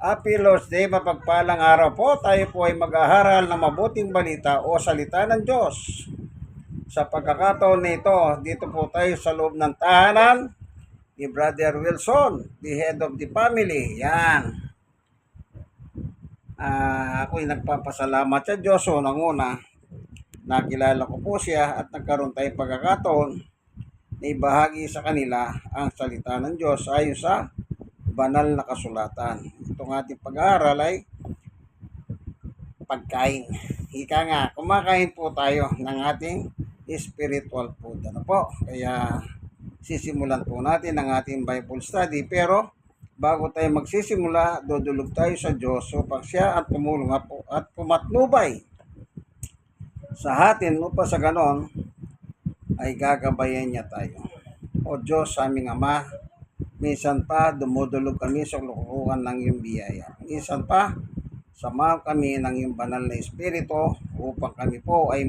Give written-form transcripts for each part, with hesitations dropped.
Happy Lord's Day, mapagpalang araw po. Tayo po ay mag-aaral ng mabuting balita o salita ng Diyos. Sa pagkakataon nito, dito po tayo sa loob ng tahanan ni Brother Wilson, the head of the family. Yan. Ako'y nagpapasalamat sa Diyos. Unang-una, nakilala ko po siya at nagkaroon tayong pagkakataon na ibahagi sa kanila ang salita ng Diyos ayon sa banal na kasulatan. Itong ating pag-aaral ay pagkain. Ika nga, kumakain po tayo ng ating spiritual food. Ano po? Kaya sisimulan po natin ang ating Bible study. Pero bago tayo magsisimula, dudulog tayo sa Diyos upang siya at tumulong at pumatnubay sa atin upang sa ganon ay gagabayan niya tayo. O Diyos, aming Ama, minsan pa dumudulog kami sa lukuhan ng iyong biyaya. Minsan pa samahan kami ng iyong banal na espiritu upang kami po ay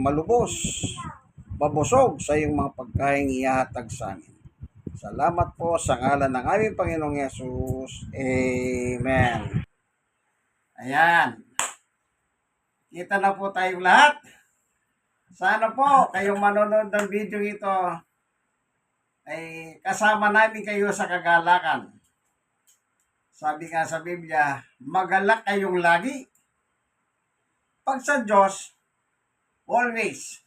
mabusog sa iyong mga pagkain ihahatag sa amin. Salamat po sa ngalan ng aming Panginoong Yesus. Amen. Ayan. Kita na po tayong lahat. Sana po kayong manonood ng video ito ay kasama namin kayo sa kagalakan. Sabi nga sa Biblia, magalak kayong lagi. Pag sa Diyos, always,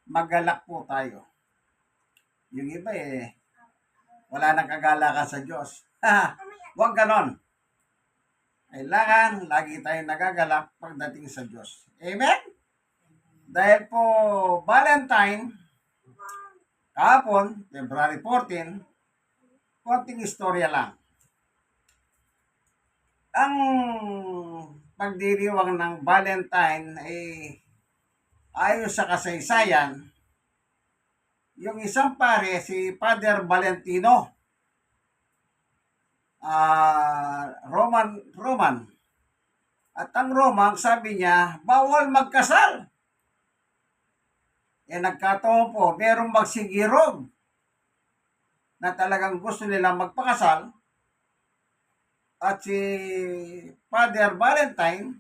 magalak po tayo. Yung iba wala nang kagalakan sa Diyos. Huwag ganon. Kailangan, lagi tayong nagagalak pagdating sa Diyos. Amen? Dahil po, Valentine, kahapon, February 14, konting istorya lang. Ang pagdiriwang ng Valentine ay ayon sa kasaysayan, yung isang pare, si Father Valentino, Roman. At ang Roman, sabi niya, bawal magkasal. Nagkataon po, merong magsigirog na talagang gusto nilang magpakasal. At si Father Valentine,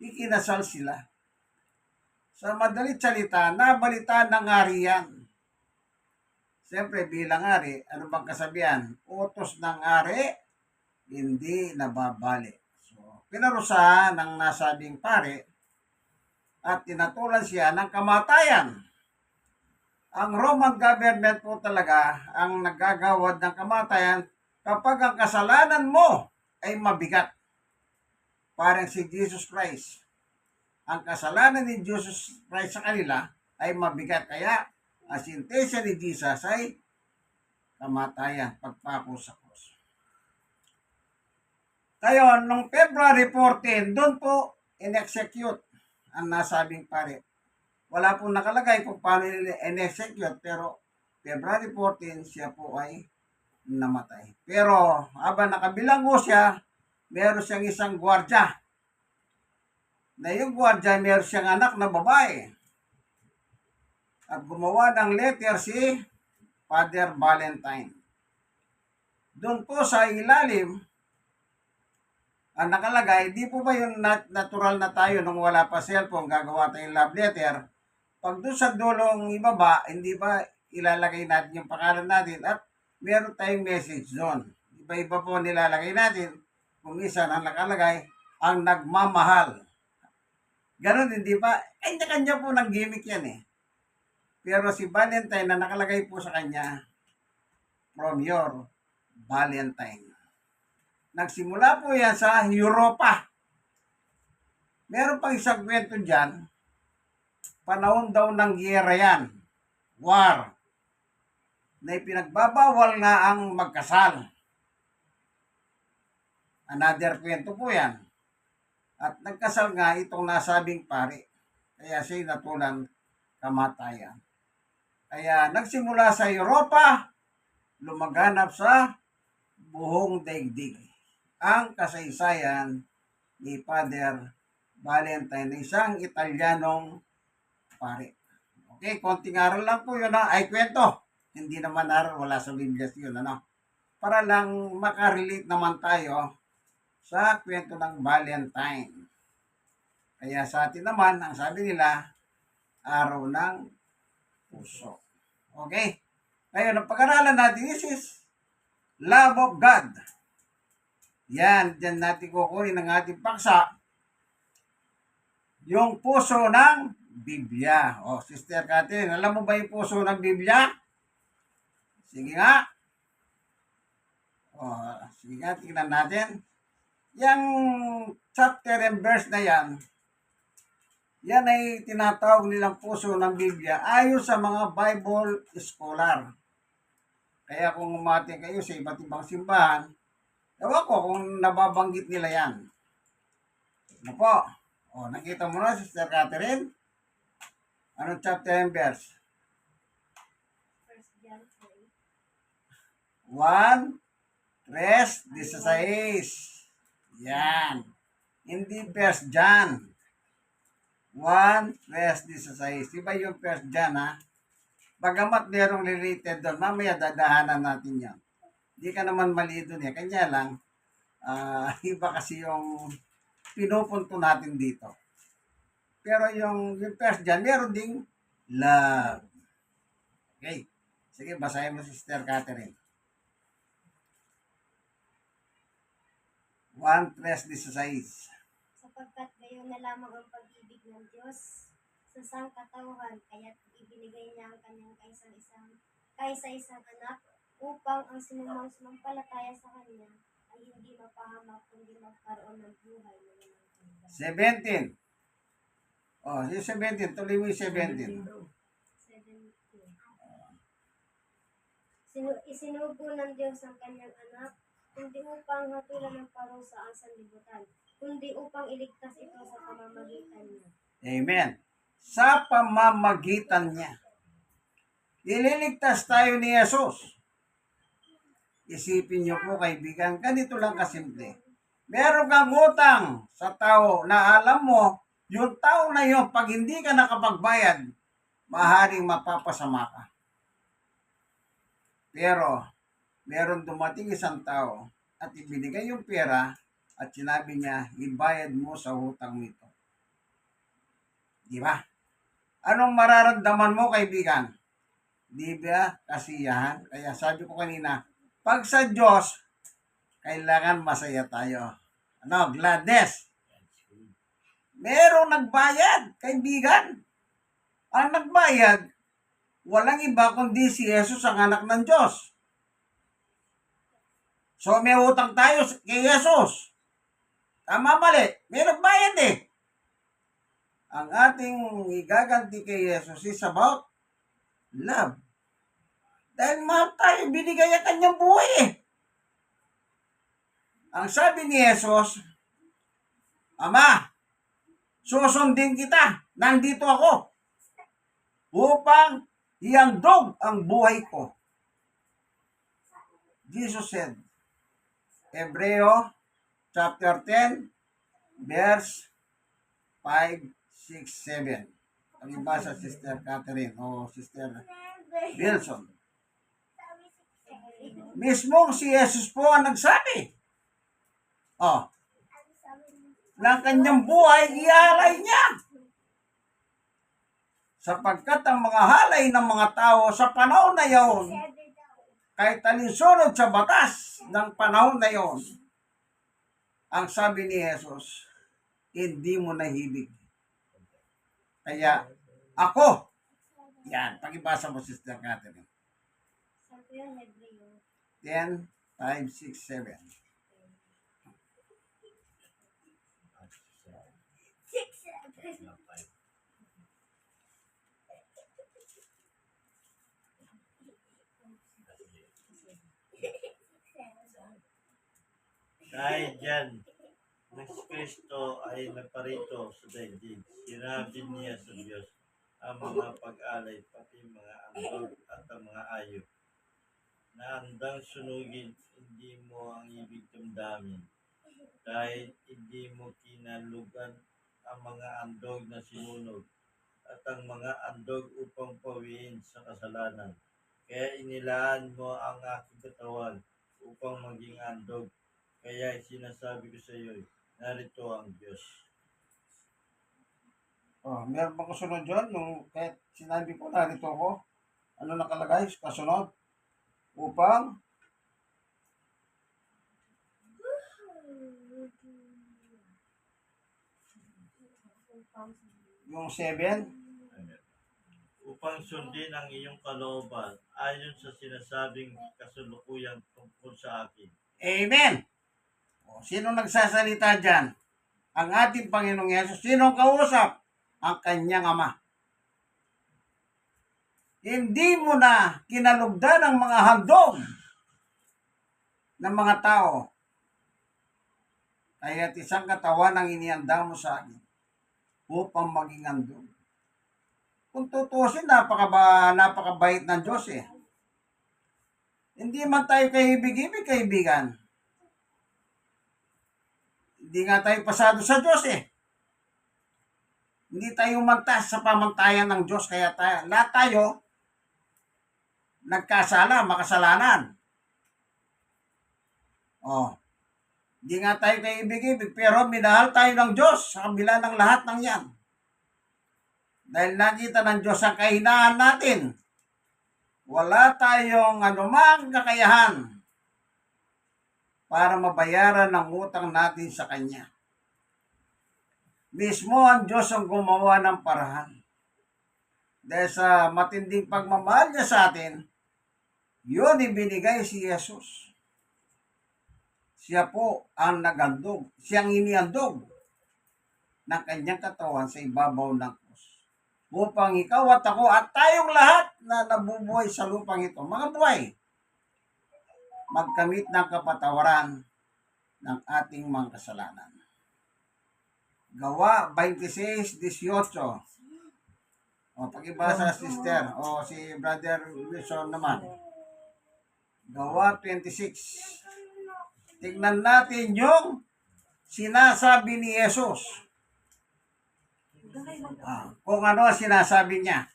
ikinasal sila. Sa madalit salita, nabalita ng ari yan. Siyempre, bilang ari, ano bang kasabihan? Utos ng ari, hindi nababali. So, pinarusahan ng nasabing pare at tinatulan siya ng kamatayan. Ang Roman government po talaga ang naggagawad ng kamatayan kapag ang kasalanan mo ay mabigat. Parang si Jesus Christ. Ang kasalanan ni Jesus Christ sa kanila ay mabigat. Kaya ang sentensya ni Jesus ay kamatayan, pagpako sa krus. Kaya nung February 14, doon po in-execute ang nasabing pare. Wala pong nakalagay kung paano in-execute, pero February 14, siya po ay namatay. Pero habang nakabilanggo siya, meron siyang isang gwardya. Na yung gwardya, meron siyang anak na babae. At gumawa ng letter si Father Valentine. Doon po sa ilalim, ang nakalagay, di po ba yung natural na tayo nung wala pa cellphone, gagawa tayong love letter? Pag doon sa dulong ibaba, hindi ba ilalagay natin yung pangalan natin at meron tayong message doon. Iba-iba po nilalagay natin. Kung isa na nakalagay, ang nagmamahal. Ganon, hindi ba? Kanya-kanya po ng gimmick yan Pero si Valentine na nakalagay po sa kanya, from your Valentine. Nagsimula po yan sa Europa. Meron pang isang kwento dyan. Panahon daw ng giyera yan. War. Na ipinagbabawal nga ang magkasal. Another kwento po yan. At nagkasal nga itong nasabing pare. Kaya siya'y natulang kamatayan. Kaya nagsimula sa Europa, lumaganap sa buong daigdig ang kasaysayan ni Father Valentine, isang Italianong pare. Okay, konting aral lang po yun ay kwento. Hindi naman aral, wala sa Biblia yun Para lang makarelate naman tayo sa kwento ng Valentine. Kaya sa atin naman, ang sabi nila, araw ng puso. Okay? Ngayon, ang pag-aralan natin is love of God. Yan, dyan natin kukunin ang ating paksa, yung puso ng Biblia. O, Sister Catherine, alam mo ba yung puso ng Biblia? Sige nga. O, sige nga, tingnan natin. Yung chapter and verse na yan ay tinatawag nilang puso ng Biblia ayon sa mga Bible scholar. Kaya kung umati kayo sa iba't ibang simbahan, ewan ko kung nababanggit nila yan. Ano po? O, nakita mo na, Sister Catherine? Anong chapter and verse? 1, 3, 16. Yan. Hindi First John. 1, 3, 16. Diba yung First John, ha? Bagamat merong related doon, mamaya dadahanan natin yan. Hindi ka naman mali doon eh. Kanya lang, iba kasi yung pinupunto natin dito. Pero yung First John, meron ding love. Okay. Sige, basahin mo, Sister Catherine. 1, 3, 16. Sapagkat gayon na lamang ang pag-ibig ng Diyos sa sangkatauhan, kaya't ibinigay niya ang kanyang kaisa-isang anak upang ang sinumang sumampalataya sa kanya ay hindi mapahamak kundi magkaroon ng buhay na walang hanggan. 17. Oh, yung 17. Tuloy mo yung 17. 17. Isinugo ng Diyos ang kanyang anak, hindi upang hatulan ng parusa ang sanlibutan, kundi upang iligtas ito sa pamamagitan niya. Amen. Sa pamamagitan niya. Ililigtas tayo ni Jesus. Isipin niyo po, kaibigan, ganito lang kasimple. Meron kang utang sa tao na alam mo, yung tao na yun, pag hindi ka nakapagbayad, maaaring mapapasama ka. Pero, meron dumating isang tao at ibinigay yung pera at sinabi niya, ibayad mo sa utang nito. Di ba? Anong mararamdaman mo, kaibigan? Di ba? Kasiyahan. Kaya sabi ko kanina, pag sa Diyos, kailangan masaya tayo. Ano? Gladness. Merong nagbayad, kaibigan. Ang nagbayad, walang iba kundi si Jesus ang anak ng Diyos. So may utang tayo kay Jesus. Tama mali, may nagbayad eh. Ang ating igaganti kay Jesus is about love. Dahil mahal tayo, binigay ang kanyang buhay eh. Ang sabi ni Jesus, Ama, susundin kita, nandito ako, upang ihandog ang buhay ko. Jesus said, Hebreo chapter 10, verse 5, 6, 7. Ang iba sa Sister Catherine o Sister Wilson. Mismo si Jesus po ang nagsabi. Ng kanyang buhay, ialay niya. Sapagkat ang mga halay ng mga tao sa panahon na yaon, kahit talinsunod sa batas ng panahon na yon, ang sabi ni Jesus, hindi mo nahibig. Kaya, ako, yan, pakibasa mo, Sister Catherine. 10, 5, 6, 7. Dahil dyan, na si Kristo ay naparito sa daigdig, sinabi niya sa Diyos ang mga pag-alay, pati mga andog at ang mga ayop, na handang sunugin, hindi mo ang ibig damdamin, dahil hindi mo kinalugan ang mga andog na sinunog, at ang mga andog upang pawiin sa kasalanan. Kaya inilaan mo ang aking katawan upang maging andog, Kaya sinasabi ko sa iyo, narito ang Diyos. Meron bang kasunod dyan? Yung kahit sinabi ko, narito ko. Ano nakalagay? Kasunod? Upang? Yung 7? Upang sundin ang iyong kalooban ayon sa sinasabing kasulukuyang tungkol sa akin. Amen! Sino nagsasalita dyan? Ang ating Panginoong Yesus. Sino ang kausap? Ang kanyang Ama. Hindi mo na kinalugdan ang mga handog ng mga tao. Kaya't isang katawan ang inianda mo sa akin upang maging handog. Kung tutusin, napakabait ng Diyos eh. Hindi man tayo kaibig-ibig, kaibigan. Hindi nga tayo pasado sa Diyos eh. Hindi tayo mantas sa pamantayan ng Diyos. Kaya lahat tayo nagkasala, makasalanan. Hindi nga tayo kaibig-ibig, pero minahal tayo ng Diyos sa kabila ng lahat ng yan. Dahil nakita ng Diyos ang kahinaan natin. Wala tayong anumang kakayahan para mabayaran ang utang natin sa Kanya. Mismo ang Diyos ang gumawa ng paraan. Dahil sa matinding pagmamahal niya sa atin, yun ibinigay si Jesus. Siya po ang nagandog. Siyang iniandog ng kanyang katawan sa ibabaw ng krus. Upang ikaw at ako at tayong lahat na nabubuhay sa lupang ito, mga buhay, magkamit ng kapatawaran ng ating mga kasalanan. Gawa 26:18. Pakibasa sister o si Brother Wilson naman. Gawa 26. Tignan natin yung sinasabi ni Jesus. Kung ano sinasabi niya.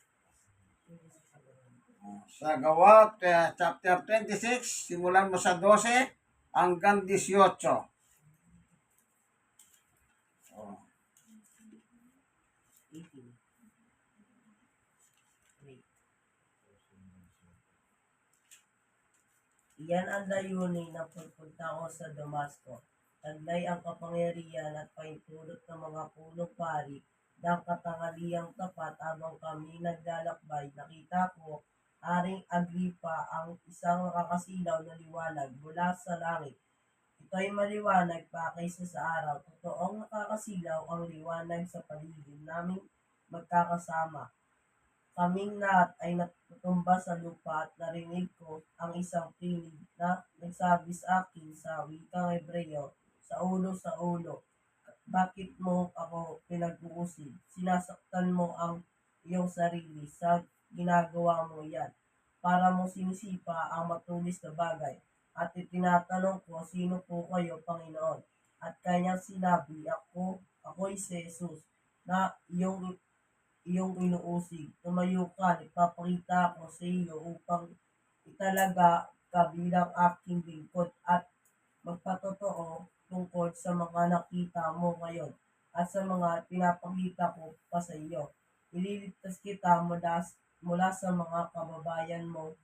Sa Gawa chapter 26, simulan mo sa 12 hanggang 18. Iyan ang layunin na pagpunta ko sa Damasco. Taglay ang kapangyarihan at paintulot ng mga punong pari ng katanghaliang tapat habang kami naglalakbay. Nakita ko, Haring Agripa, ang isang nakakasilaw na liwanag mula sa langit. Ito'y maliwanag pa kaysa sa araw. Totoong nakakasilaw ang liwanag sa paligid naming magkakasama. Kaming lahat ay natutumba sa lupa at narinig ko ang isang tinig na nagsabi sa akin sa wikang Hebreo, sa ulo, bakit mo ako pinag-uusig? Sinasaktan mo ang iyong sarili sa ginagawa mo yan. Para mo sinisipa ang matulis na bagay. At itinatanong ko, sino po kayo, Panginoon? At kanyang sinabi, ako'y si Jesus, na iyong inuusig. Tumayo ka, ipapakita ko sa iyo upang italaga ka bilang aking lingkod at magpatotoo tungkol sa mga nakita mo ngayon at sa mga pinapakita ko pa sa iyo. Ililigtas kita mula sa mga kababayan mo,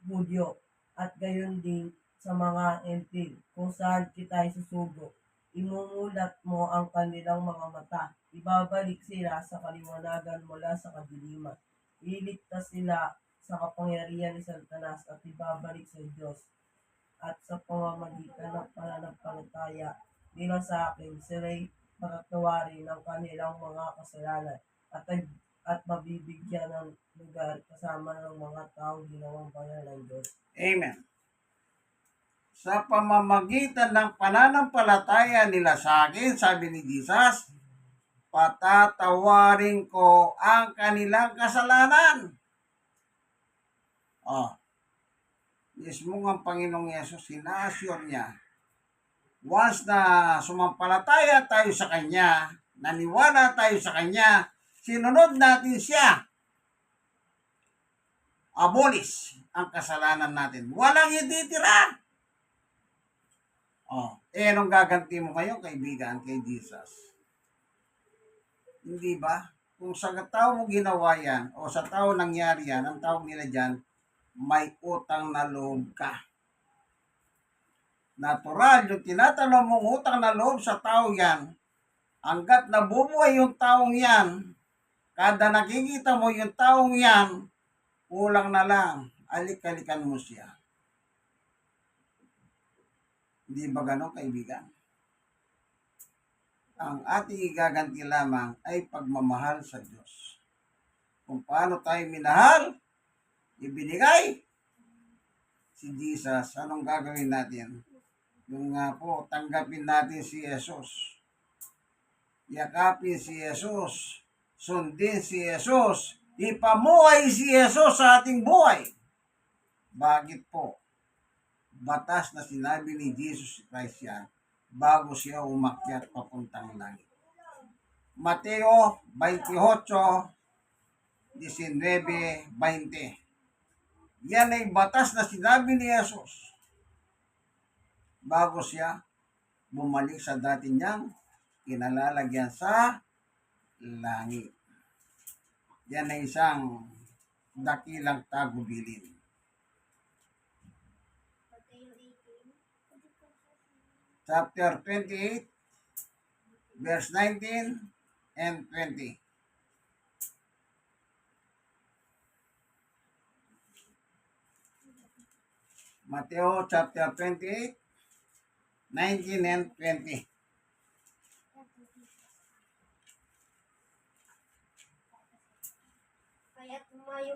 Hudyo, at gayon din sa mga Hentil, kung saan kita isusugo. Imumulat mo ang kanilang mga mata. Ibabalik sila sa kaliwanagan mula sa kadiliman. Ililigtas sila sa kapangyarihan ni Satanas at ibabalik sa Diyos. At sa pamamagitan ng pananampalataya nila sa akin, sila'y patatawarin ng kanilang mga kasalanan at mabibigyan ng lugar kasama ng mga taong ginawang banal ng Diyos. Amen. Sa pamamagitan ng pananampalataya nila sa akin, sabi ni Jesus, patatawarin ko ang kanilang kasalanan. Mismo ang Panginoong Yesus, sinasyur niya. Once na sumampalataya tayo sa Kanya, naniwala tayo sa Kanya, sinunod natin siya, abolish ang kasalanan natin. Walang ititira. anong gaganti mo ngayon, kaibigan, kay Jesus? Hindi ba? Kung sa tao mo ginawa yan, o sa tao nangyari yan, ang tawag nila dyan, may utang na loob ka. Natural, yung tinatanong mong utang na loob sa tao yan, hanggat nabubuhay yung taong yan, kada nakikita mo yung taong yan, kulang na lang, alik-alikan mo siya. Hindi ba ganon, kaibigan? Ang ating igaganti lamang ay pagmamahal sa Diyos. Kung paano tayo minahal, ibinigay si Jesus, anong gagawin natin? Yung nga po, tanggapin natin si Jesus. Yakapin si Jesus. Sundin si Jesus. Ipamuhay si Jesus sa ating buhay. Bakit po? Batas na sinabi ni Jesus Christ yan bago siya umakyat papuntang langit. Mateo 28:19-20. Yan ay batas na sinabi ni Jesus bago siya bumalik sa dati niyang kinalalagyan sa langit. Yan ay isang dakilang tagubilin. Mateo 18. Chapter 28, verse 19 and 20. Mateo chapter 28, 19 and 20. Kaya't humayo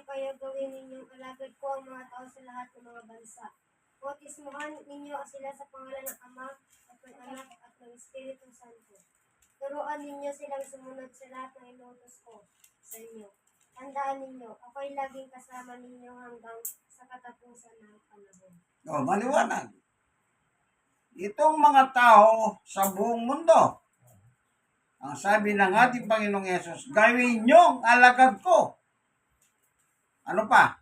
kayo, gawin ninyong alagad ko ang mga tao sa lahat ng mga bansa. Bautismuhan ninyo sila sa pangalan ng Ama at ng Anak at ng Espiritu Santo. Turuan ninyo silang sumunod sa lahat ng inuutos ko sa inyo. Tandaan ninyo, ako'y laging kasama ninyo hanggang sa katapusan ng panahon. O, maliwanag. Itong mga tao sa buong mundo, ang sabi ng ating Panginoong Yesus, gawin niyong alagad ko. Ano pa?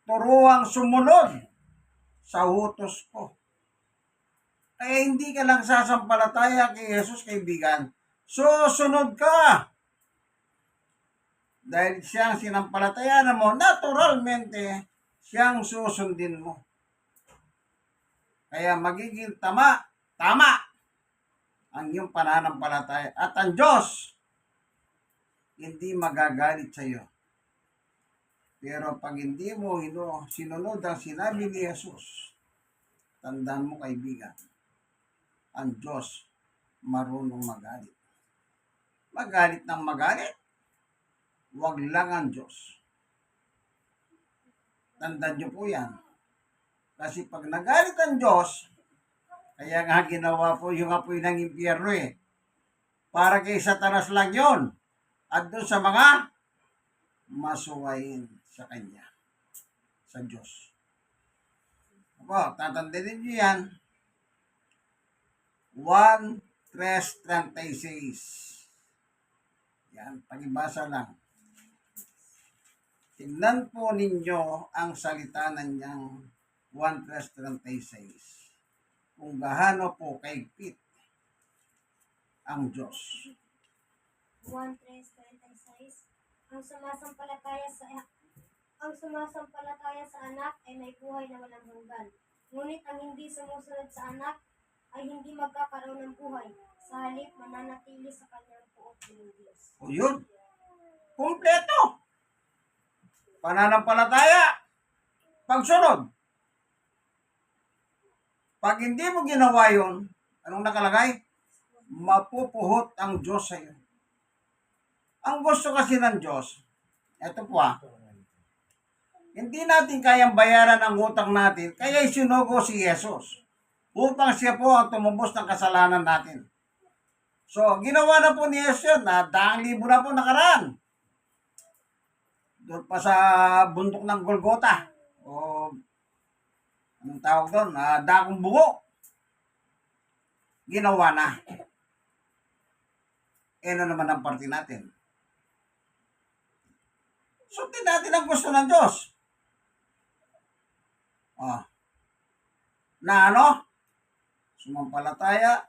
Turuang sumunod sa utos ko. Kaya hindi ka lang sasampalataya kay Jesus, kaibigan. Susunod ka. Dahil siyang sinampalatayanan mo, naturalmente, siyang susundin mo. Kaya magiging tama ang iyong pananampalataya. At ang Diyos, hindi magagalit sa iyo. Pero pag hindi mo sinunod ang sinabi ni Jesus, tandaan mo, kaibigan, ang Diyos marunong magalit. Magalit ng magalit, wag lang ang Diyos. Tandaan niyo po yan. Kasi pag nagalit ang Diyos, kaya nga ginawa po yung apoy ng impyerno para kay Satanas lang yon at doon sa mga masuwain sa Kanya, sa Diyos. Opo, tatandaan niyo yan. 1:36. Yan, pagibasa lang. Tignan po ninyo ang salita ng niyang 1:36. Kung gaano po kaigpit ang Diyos. 1:36. Ang sumasampalataya sa anak ay may buhay na walang hanggan. Ngunit ang hindi sumusunod sa anak ay hindi magkakaroon ng buhay. Sa halip, mananatili sa kanyang puot ng Diyos. O yun, kumpleto. Pananampalataya, pagsunod. Pag hindi mo ginawa yun, anong nakalagay? Mapupuhot ang Diyos sa iyo. Ang gusto kasi ng Diyos, eto po hindi natin kayang bayaran ang utang natin, kaya isinugo si Jesus upang siya po ang tumubos ng kasalanan natin. So, ginawa na po ni Jesus yun, na 100,000 na po nakaraan. Doon pa sa bundok ng Golgota, o anong tawag doon, dakong bugo. Ginawa na. Ano naman ang parte natin? Sundin natin ang gusto ng Diyos. na ano, sumampalataya,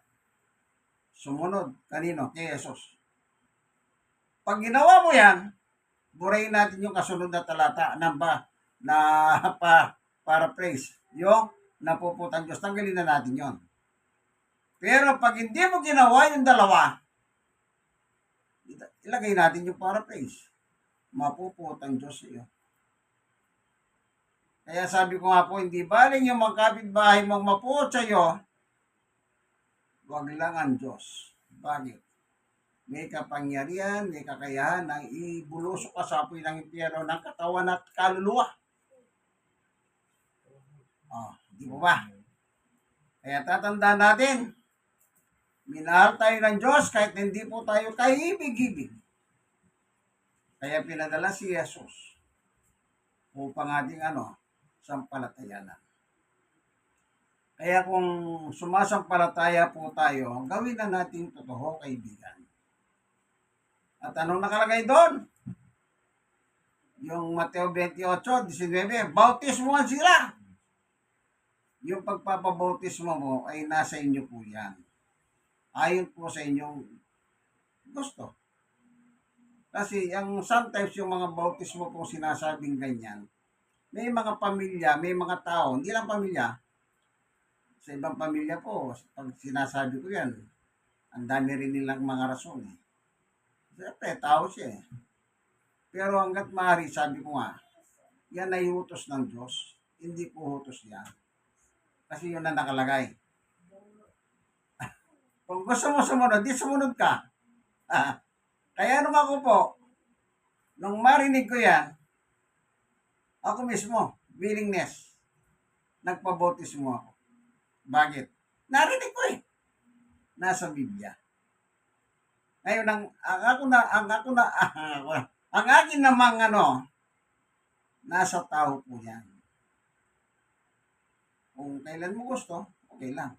sumunod. Kanino? Kay Jesus. Pag ginawa mo yan, burahin natin yung kasunod na talata na paraphrase. Yung napuputang Diyos. Tanggalin na natin yon. Pero pag hindi mo ginawa yung dalawa, ilagay natin yung paraphrase. Mapuputang Diyos iyo. Kaya sabi ko nga po, hindi baling yung mga kapitbahay mong mapuot sa'yo, wag lang ang Diyos. Bakit? May kapangyarihan, may kakayahan na ibulusok ka sa apoy ng impyerno ng katawan at kaluluwa. Di mo ba? Kaya tatandaan natin, minahal tayo ng Diyos kahit hindi po tayo kahibig-hibig. Kaya pinadala si Jesus upang ating sampalatayanan. Kaya kung sumasampalataya po tayo, gawin na natin totoo, kaibigan. At anong nakalagay doon? Yung Mateo 28:19, bautismohan sila. Yung pagpapabautismo mo ay nasa inyo po yan. Ayon po sa inyong gusto. Kasi sometimes yung mga bautismo po sinasabing ganyan, may mga pamilya, may mga tao, hindi lang pamilya, sa ibang pamilya po, pag sinasabi ko yan, ang dami rin nilang mga rason eh. Siyempre, tao siya eh. Pero hanggat maaari, sabi ko nga, yan ay utos ng Diyos, hindi po utos yan. Kasi yun na nakalagay. Kung gusto mo sumunod, di sumunod ka. Kaya nung ako po, nung marinig ko yan, ako mismo, willingness, nagpabautismo ako. Bakit? Narinig ko eh. Nasa Biblia. Ngayon, ang akin namang nasa tao po yan. Kung kailan mo gusto, okay lang.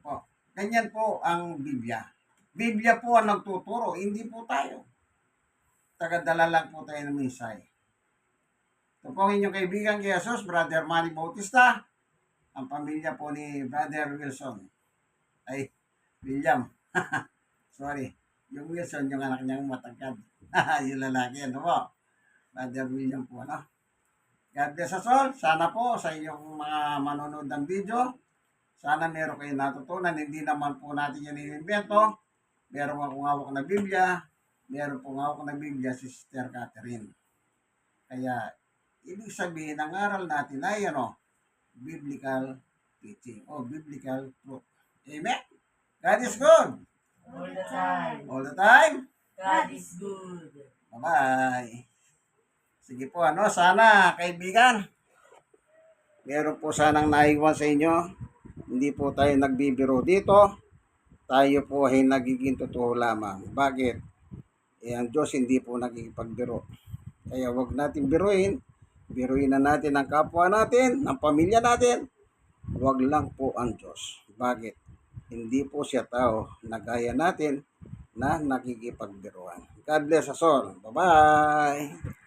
Po. Ganyan po ang Biblia. Biblia po ang nagtuturo, hindi po tayo. Tagadala lang po tayo ng mensahe. Ito po ang inyong kaibigan kay Jesus, Brother Manny Bautista, ang pamilya po ni Brother Wilson. Ay, William. Sorry. Yung Wilson, yung anak niyang matagkad. Yung lalaki, po? Brother William po, God bless us all. Sana po sa inyong mga manonood ng video, sana meron kayo natutunan. Hindi naman po natin yan inimbento. Meron akong hawak na Biblia. Meron pong hawak na Biblia si Sister Catherine. Kaya, ibig sabihin, ang aral natin ay biblical teaching o biblical truth. Amen? God is good. All the time. All the time. God is good. Bye-bye. Sige po, sana, kaibigan, meron po sanang naiwan sa inyo. Hindi po tayo nagbibiro dito. Tayo po ay nagiging totoo lamang. Bakit? Ang Diyos hindi po nagigipagbiro. Kaya wag natin biruin. Biruin na natin ang kapwa natin, ang pamilya natin. Wag lang po ang Diyos. Bakit? Hindi po siya tao na gaya natin na nakikipagbiruan. God bless us all. Bye-bye!